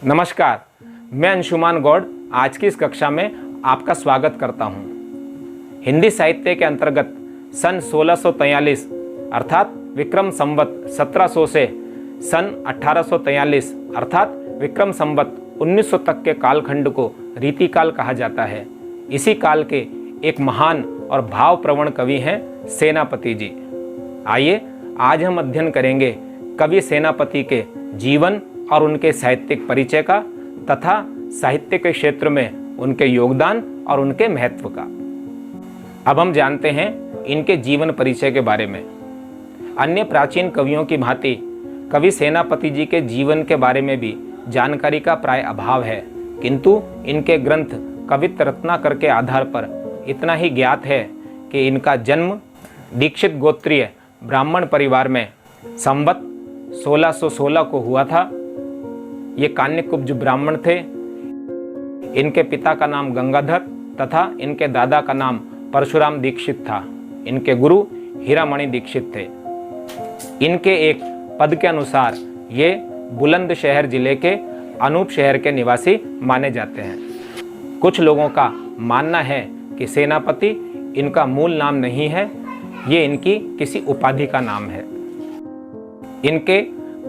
नमस्कार, मैं अंशुमान गौड़ आज की इस कक्षा में आपका स्वागत करता हूं। हिंदी साहित्य के अंतर्गत सन 1643 अर्थात विक्रम संवत 1700 से सन 1843 अर्थात विक्रम संवत 1900 तक के कालखंड को रीतिकाल कहा जाता है। इसी काल के एक महान और भावप्रवण कवि हैं सेनापति जी। आइए आज हम अध्ययन करेंगे कवि सेनापति के जीवन और उनके साहित्यिक परिचय का तथा साहित्य के क्षेत्र में उनके योगदान और उनके महत्व का। अब हम जानते हैं इनके जीवन परिचय के बारे में। अन्य प्राचीन कवियों की भांति कवि सेनापति जी के जीवन के बारे में भी जानकारी का प्राय अभाव है, किंतु इनके ग्रंथ कवित्त रत्नाकर के आधार पर इतना ही ज्ञात है कि इनका जन्म दीक्षित गोत्रीय ब्राह्मण परिवार में संवत 1616 को हुआ था। ये कान्यकुब्ज ब्राह्मण थे। इनके पिता का नाम गंगाधर तथा इनके दादा का नाम परशुराम दीक्षित था। इनके गुरु हीरामणि दीक्षित थे। इनके एक पद के अनुसार ये बुलंदशहर जिले के अनूप शहर के निवासी माने जाते हैं। कुछ लोगों का मानना है कि सेनापति इनका मूल नाम नहीं है, ये इनकी किसी उपाधि का नाम है। इनके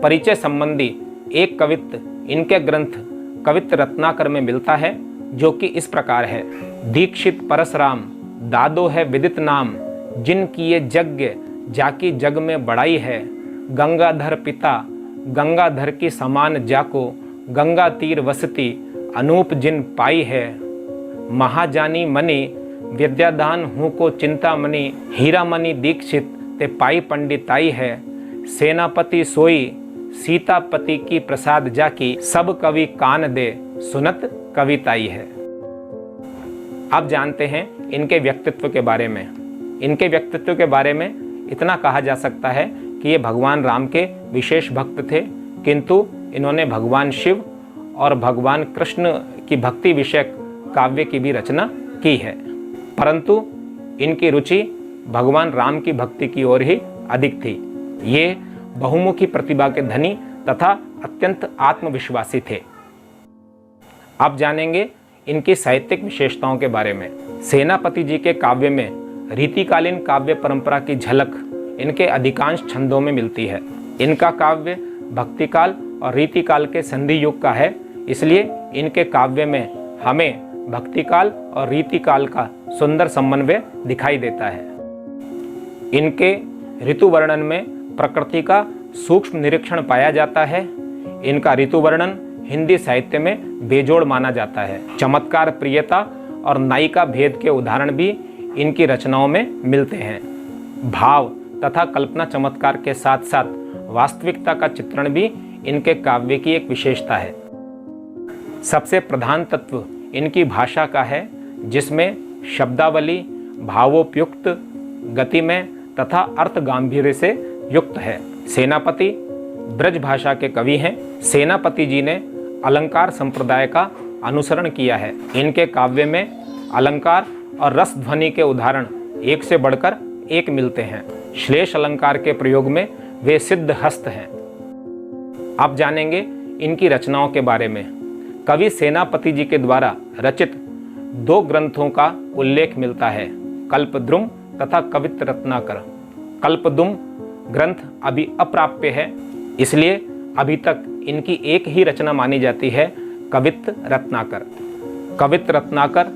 परिचय संबंधी एक कवित्त इनके ग्रंथ कवित्त रत्नाकर में मिलता है, जो कि इस प्रकार है। दीक्षित परशुराम दादो है विदित नाम, जिन किए यज्ञ जाकी जग में बड़ाई है। गंगाधर पिता गंगाधर की समान जाको, गंगा तीर वसती अनूप जिन पाई है। महाजानी मणि विद्यादान हूँ को चिंता मणि, हीरामणि दीक्षित ते पाई पंडिताई है। सेनापति सोई सीतापति की प्रसाद जाकी, सब कवि कान दे सुनत कविताई है। अब जानते हैं इनके व्यक्तित्व के बारे में। इनके व्यक्तित्व के बारे में इतना कहा जा सकता है कि ये भगवान राम के विशेष भक्त थे, किंतु इन्होंने भगवान शिव और भगवान कृष्ण की भक्ति विषयक काव्य की भी रचना की है, परंतु इनकी रुचि भगवान राम की भक्ति की ओर ही अधिक थी। ये बहुमुखी प्रतिभा के धनी तथा अत्यंत आत्मविश्वासी थे। अब जानेंगे इनकी साहित्यिक विशेषताओं के बारे में। सेनापति जी के काव्य में रीतिकालीन काव्य परंपरा की झलक इनके अधिकांश छंदों में मिलती है। इनका काव्य भक्तिकाल और रीतिकाल के संधि युग का है, इसलिए इनके काव्य में हमें भक्तिकाल और रीतिकाल का सुंदर समन्वय दिखाई देता है। इनके ऋतु वर्णन में प्रकृति का सूक्ष्म निरीक्षण पाया जाता है। इनका ऋतु वर्णन हिंदी साहित्य में बेजोड़ माना जाता है। चमत्कार प्रियता और नायिका भेद के उदाहरण भी इनकी रचनाओं में मिलते हैं। भाव तथा कल्पना चमत्कार के साथ साथ वास्तविकता का चित्रण भी इनके काव्य की एक विशेषता है। सबसे प्रधान तत्व इनकी भाषा का है, जिसमें शब्दावली भावोपयुक्त, गतिमय तथा अर्थ गांभीर्य से युक्त है। सेनापति ब्रज भाषा के कवि हैं। सेनापति जी ने अलंकार संप्रदाय का अनुसरण किया है। इनके काव्य में अलंकार और रस ध्वनि के उदाहरण एक से बढ़कर एक मिलते हैं। श्लेष अलंकार के प्रयोग में वे सिद्ध हस्त हैं। अब जानेंगे इनकी रचनाओं के बारे में। कवि सेनापति जी के द्वारा रचित दो ग्रंथों का उल्लेख मिलता है, कल्पद्रुम तथा कवित्त रत्नाकर। कल्पद्रुम ग्रंथ अभी अप्राप्य है, इसलिए अभी तक इनकी एक ही रचना मानी जाती है, कवित्त रत्नाकर। कवित्त रत्नाकर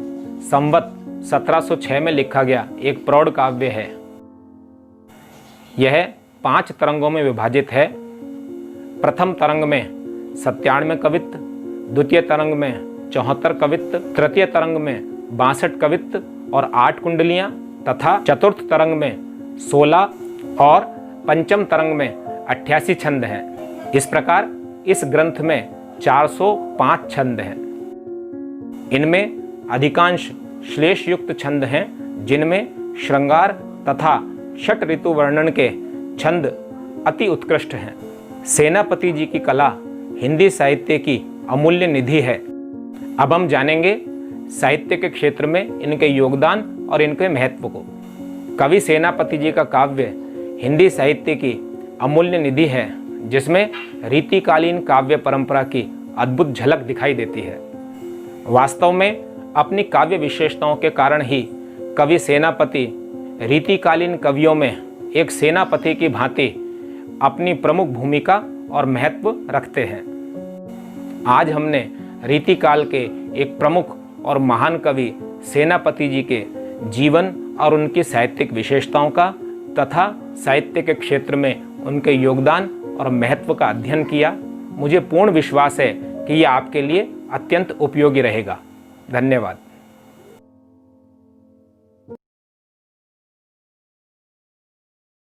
संवत 1706 में लिखा गया एक प्रौढ़ काव्य है। यह 5 तरंगों में विभाजित है। प्रथम तरंग में 97 कवित्त, द्वितीय तरंग में 74 कवित्त, तृतीय तरंग में 62 कवित्त और 8 कुंडलियां तथा चतुर्थ तरंग में 16 और पंचम तरंग में 88 छंद हैं। इस प्रकार इस ग्रंथ में 405 छंद हैं। इनमें अधिकांश श्लेष युक्त छंद हैं, जिनमें श्रृंगार तथा षट ऋतु वर्णन के छंद अति उत्कृष्ट हैं। सेनापति जी की कला हिंदी साहित्य की अमूल्य निधि है। अब हम जानेंगे साहित्य के क्षेत्र में इनके योगदान और इनके महत्व को। कवि सेनापति जी का काव्य हिंदी साहित्य की अमूल्य निधि है, जिसमें रीतिकालीन काव्य परंपरा की अद्भुत झलक दिखाई देती है। वास्तव में अपनी काव्य विशेषताओं के कारण ही कवि सेनापति रीतिकालीन कवियों में एक सेनापति की भांति अपनी प्रमुख भूमिका और महत्व रखते हैं। आज हमने रीतिकाल के एक प्रमुख और महान कवि सेनापति जी के जीवन और उनकी साहित्यिक विशेषताओं का तथा साहित्य के क्षेत्र में उनके योगदान और महत्व का अध्ययन किया। मुझे पूर्ण विश्वास है कि यह आपके लिए अत्यंत उपयोगी रहेगा। धन्यवाद।